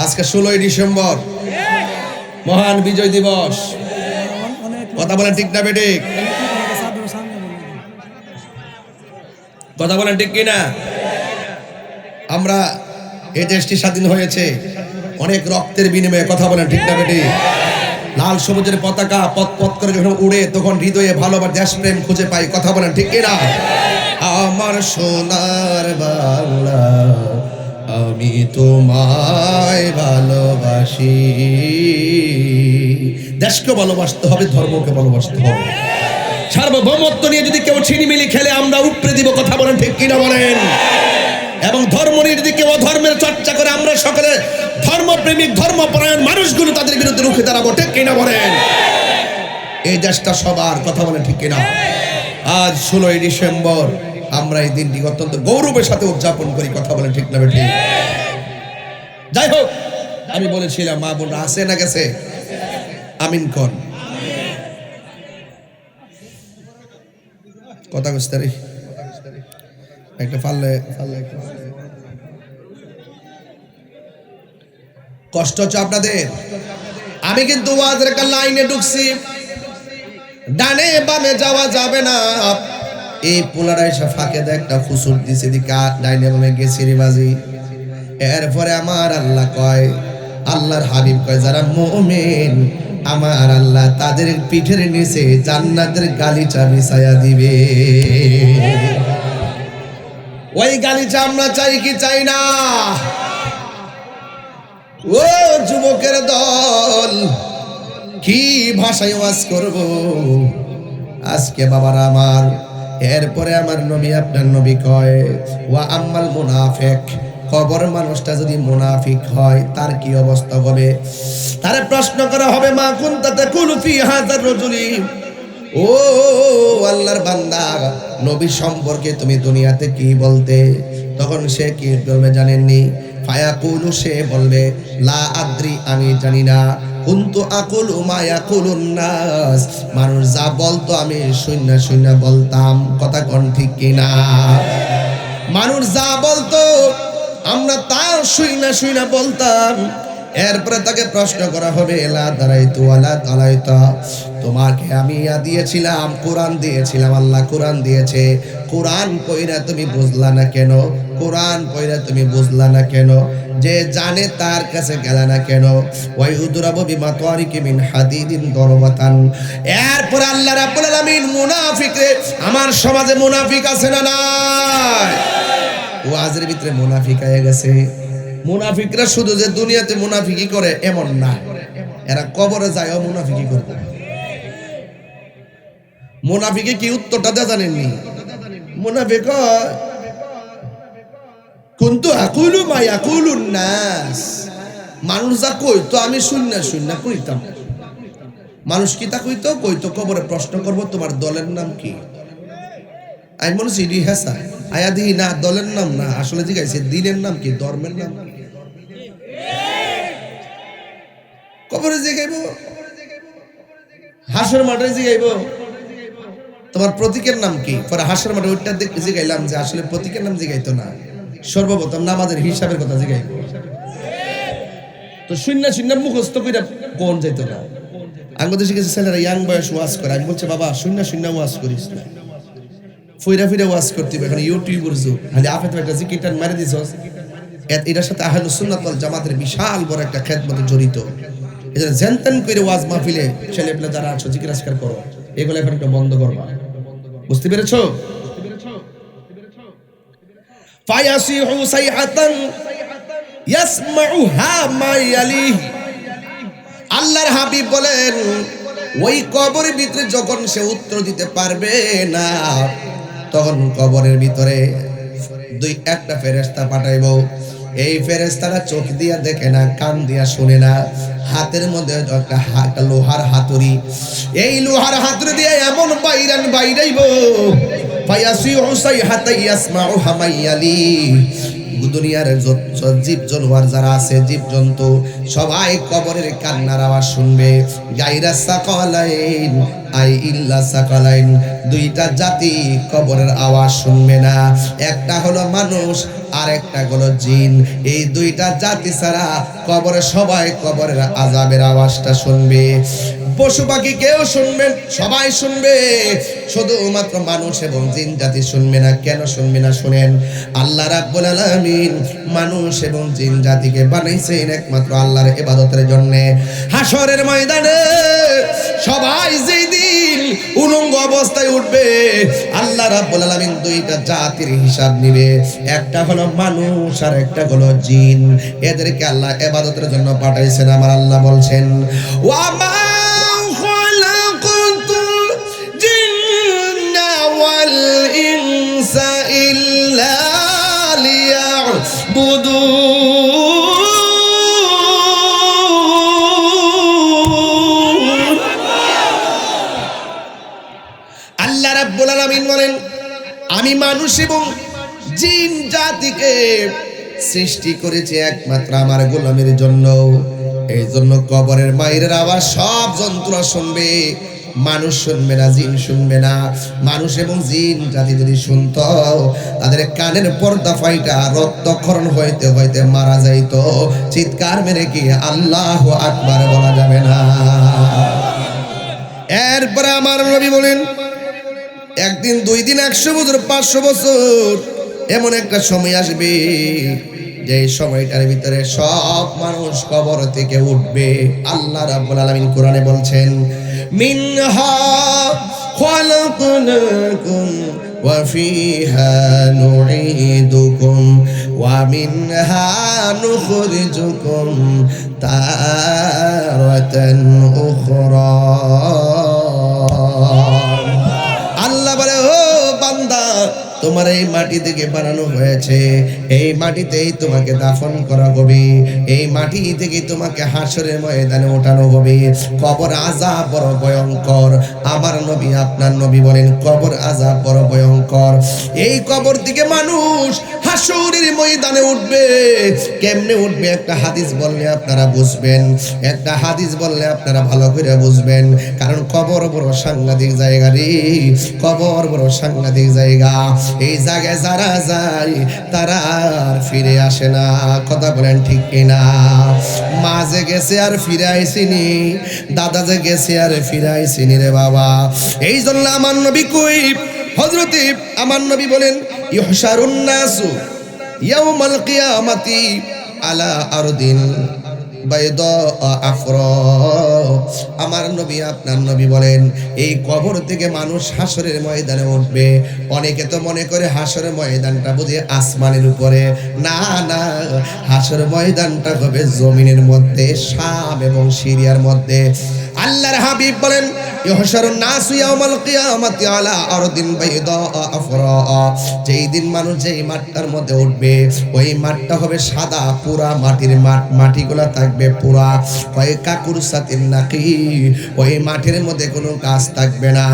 আজকে 16ই ডিসেম্বর, মহান বিজয় দিবস। কথা বলেন ঠিক না বেঠিক? কথা বলেন ঠিক কিনা? আমরা এই দেশটি স্বাধীন হয়েছে অনেক রক্তের বিনিময়ে। কথা বলেন ঠিক না বেঠিক? লাল সবুজের পতাকা পথ পথ করে যখন উড়ে, তখন হৃদয়ে ভালোবাসা দেশপ্রেম খুঁজে পাই। কথা বলেন ঠিক কিনা? আমার সোনার বাংলা, আমি তোমায় ভালোবাসি। দেশকে ভালোবাসতে হবে, ধর্মকে ভালোবাসতে হবে। সার্বভৌমত্ব নিয়ে যদি কেউ ছিনিমিনি খেলে, আমরা উপড়ে দিব। কথা বলেন ঠিক কিনা বলেন? এবং ধর্ম নিয়ে যদি কেউ ধর্মের চর্চা করে, আমরা সকলে ধর্মপ্রেমিক ধর্মপরায়ণ মানুষগুলো তাদের বিরুদ্ধে রুখে দাঁড়াবো। ঠিক কিনা বলেন? এই দেশটা সবার। কথা বলেন ঠিক কিনা? আজ 16ই ডিসেম্বর, আমরা এই দিনটি অত্যন্ত গৌরবের সাথে উদযাপন করি। কথা বলেন ঠিক না বেঠিক? যাই হোক, আমি বলেছিলাম মা বোনরা আছে না গেছে? আমিন কোন কথা বুঝতে পারি একটা পারলে কষ্ট হচ্ছে আপনাদের। আমি কিন্তু ওয়াজের একটা লাইনে ঢুকছি, ডানে বামে যাওয়া যাবে না। এই পোলারাই ফাঁকে একটা ফুসুর দিছে, দিকা ডাইনে বামে গেছি রে বাজি। এরপরে আমার আল্লাহ কয়, আল্লাহর হাবিব কয়, যারা মুমিন আমার আল্লাহ তাদের পিঠের নিচে জান্নাতের গালিচা বিছায়া দিবে। ওই গালিচা আমরা চাই কি চাই না? ও যুবকের দল, কি ভাষায় ওয়াজ করব আজকে বাবারা আমার? এরপরে আমার নবী, আপনার নবী কয়, ওয়া আম্মাল মুনাফিক, কবর মানুষটা যদি মুনাফিক হয় তার কি অবস্থা হবে? তারে প্রশ্ন করা হবে, মা কুনতা তাকুলু ফি হাযার রাজুলি, ও আল্লাহর বান্দা, নবী সম্পর্কে তুমি দুনিয়াতে কি বলতে? তখন সে কি বলবে জানেননি? ফায়াকুলু, সে বলবে, লা আদ্রি, আমি জানি না। কুনতু আকুলু মা ইয়াকুলুন নাস, মানুষ যা বলতো আমি শূন্য শূন্য বলতাম। কথা কোন ঠিক কিনা? মানুষ যা বলতো আমরা তার শুইনা শুইনা বলতাম। এরপরে তাকে প্রশ্ন করা হবে, লা দারাইতু ওয়ালা তালাইতা, তোমাকে আমি দিয়েছিলাম, কোরআন দিয়েছিলাম, আল্লাহ কোরআন দিয়েছে, কোরআন পয়রা তুমি বুঝলা না কেন? কোরআন পয়রা তুমি বুঝলা না কেন? যে জানে তার কাছে গেলা না কেন? ওয়াই উদরাবু বিমা তারিকি মিন হাদিদিন দরবাতান। এরপরে আল্লাহ রাব্বুল আলামিন মুনাফিকরে, আমার সমাজে মুনাফিক আছে না নাই? ওয়াজের ভিতরে মুনাফিক হয়ে গেছে। মুনাফিকরা শুধু যে দুনিয়াতে মুনাফিকি করে এমন না, এরা কবরে যায়ও মুনাফিকি করবে। মুনাফিকে কি উত্তরটা দেয়া জানেননি? মুনাফিক কুনতু আকুলু মা ইয়াকুলুন নাস, মানুষ যা কইতো আমি শূন্য শূন্য কইতাম। মানুষ কি তা কইতো? কইতো কবরে প্রশ্ন করব, তোমার দলের নাম কি? আমি মনে হচ্ছে ইডি হেসা আয়া দিই না, দলের নাম না, আসলে জিজ্ঞাসা দিনের নাম কি, ধর্মের নাম কি? কবরে জিগাইব, হাসর মাঠে জিগাইব, তোমার প্রতীকের নাম কি? পরে হাসর মাঠে ওইটা দেখতে জিগাইলাম যে আসলে প্রতীকের নাম জিগাইতো না, সর্বপ্রথম নামাজের হিসাবের কথা জিগাইব। তো শূন্য শূন্য মুখস্থ কইরা কোন যাইতো না। আমাদের শিখেছে ছেলেরা ইয়াং বয়স ওয়াজ করে। আমি বলছে, বাবা শূন্য শূন্য ওয়াজ করিস না, ফইরা ফিরে ওয়াজ করতে হবে। এখন ইউটিউবের যুগ, খালি আপনি তো একটা জিকিরটান মারি দিছস। এটার সাথে আহলুস সুন্নাত ওয়াল জামাতের বিশাল বড় একটা খেদমত জড়িত। এজন্য জেনতেন করে ওয়াজ মাহফিলে ছেলেপেলে যারা আছো জিকির আজকার করো, এগুলো এখন একটু বন্ধ করবা। বুঝতে পেরেছো? ফায়াসিহু সাইহাতান ইয়াসমাউহা মা ইয়ালিহি, আল্লাহর হাবিব বলেন, ওই কবরের ভিতরে যখন সে উত্তর দিতে পারবে না, তখন কবরের ভিতরে একটা ফেরেশতা পাঠাইবো। এই ফেরেশতারা চোখ দিয়া দেখে না, কান দিয়া শুনে না, হাতের মধ্যে একটা লোহার হাতুড়ি, এই লোহার হাতুড়ি দিয়ে এমন বাইরাইবো, ফায়াসিহু সাইহাতা ইয়াসমাউহা মা ইয়ালি, দুনিয়ার যত জীব জানোয়ার যারা আছে, জীব জন্তু সবাই কবরের কান্নার আওয়াজ শুনবে। গায়রা সাকালাইন আই ইল্লা সাকালাইন, দুইটা জাতি কবরের আওয়াজ শুনবে না, একটা হলো মানুষ আর একটা হলো জিন। এই দুইটা জাতি ছাড়া কবরে সবাই কবরের আযাবের আওয়াজটা শুনবে। পশু পাখি কেউ শুনবে, সবাই শুনবে, শুধুমাত্র মানুষ এবং জিন জাতি শুনবে না। কেন শুনবে না শুনেন, আল্লাহ রাব্বুল আলামিন মানুষ এবং জিন জাতিকে বানাইছেন একমাত্র আল্লাহর ইবাদতের জন্য। হাসরের ময়দানে সবাই যেই দিন উলঙ্গ অবস্থায় উঠবে, আল্লাহ রাব্বুল আলামিন দুইটা জাতির হিসাব নিবে, একটা হলো মানুষ আর একটা হলো জিন। এদেরকে আল্লাহ ইবাদতের জন্য পাঠাইছেন। আমার আল্লাহ বলছেন, ওয়া মা খালাকাতুল জিন্না ওয়াল ইনসা ইল্লা লিয়াবুদুন। আল্লাহ রাব্বুল আলামিন বলেন, আমি মানুষ এবং জিন জাতিকে সৃষ্টি করেছি একমাত্র আমার গোলামের জন্য। এই জন্য কবরের মায়ের আওয়াজ সব জন্তুরা শুনবে, মানুষ শুনবে না, জিন শুনবে না। মানুষ এবং জিন জাতি যদি শুনতো, তাদের কানের পর্দা ফাইটা রক্তক্ষরণ হইতে হইতে মারা যাইত। চিৎকার মেরে কি আল্লাহু আকবার বলা যাবে না? এরপরে আমার নবী বলেন, একদিন, দুই দিন, 100 বছর, 500 বছর, এমন একটা সময় আসবে যে সময়টার ভিতরে সব মানুষ কবর থেকে উঠবে। আল্লাহ রাব্বুল আলামিন কোরআনে বলছেন, মিনহা খালাকনাকুম ওয়া ফিহা নুঈদুকুম ওয়া মিনহা নুখরিজুকুম তারাতান উখরা। আল্লাহ বলে, ও বান্দা, তোমার এই মাটি থেকে বানানো হয়েছে, এই মাটিতেই তোমাকে দাফন করা হবে, এই মাটি থেকে তোমাকে হাসরের ময়দানে ওঠানো হবে। কবর আযাব বড় ভয়ঙ্কর। আমার নবী, আপনার নবী বলেন, কবর আযাব বড় ভয়ঙ্কর। এই কবর থেকে মানুষ হাসরের ময়দানে উঠবে। কেমনে উঠবে? একটা হাদিস বললে আপনারা বুঝবেন, একটা হাদিস বললে আপনারা ভালো করে বুঝবেন। কারণ কবর বড় সাংঘাতিক জায়গা রে, কবর বড় সাংঘাতিক জায়গা। এই জায়গায় যারা যায় তারা আর ফিরে আসে না। কথা বলেন ঠিক কিনা? মা যে গেছে আর ফিরে আইসিনি, দাদা যে গেছে আর ফিরে আইসিনি রে বাবা। এই জন্য আমার নবী কই, হযরতে আমার নবী বলেন, ইহশারুন নাসু ইয়াউমাল কিয়ামাতি আলা আরদিন বাইদা আফরা। আমার নবী, আপনার নবী বলেন, এই কবর থেকে মানুষ হাসরের ময়দানে উঠবে। অনেকে তো মনে করে হাসরের ময়দানটা বুঝি আসমানের উপরে। না না, হাসরের ময়দানটা হবে জমিনের মধ্যে, শাম এবং সিরিয়ার মধ্যে। আল্লাহর হাবিব বলেন, ইহশারুন নাসু ইয়াউমাল কিয়ামাতি আলা আরদিন বাইদা আফরা। যেই দিন মানুষ যেই মাঠটার মধ্যে উঠবে, ওই মাঠটা হবে সাদা, পুরা মাটির মাঠ, মাটিগুলা থাকবে পুরা, ওই কাকুর সাতিন নাকি, ওই মাঠের মধ্যে কোনো গাছ থাকবে না।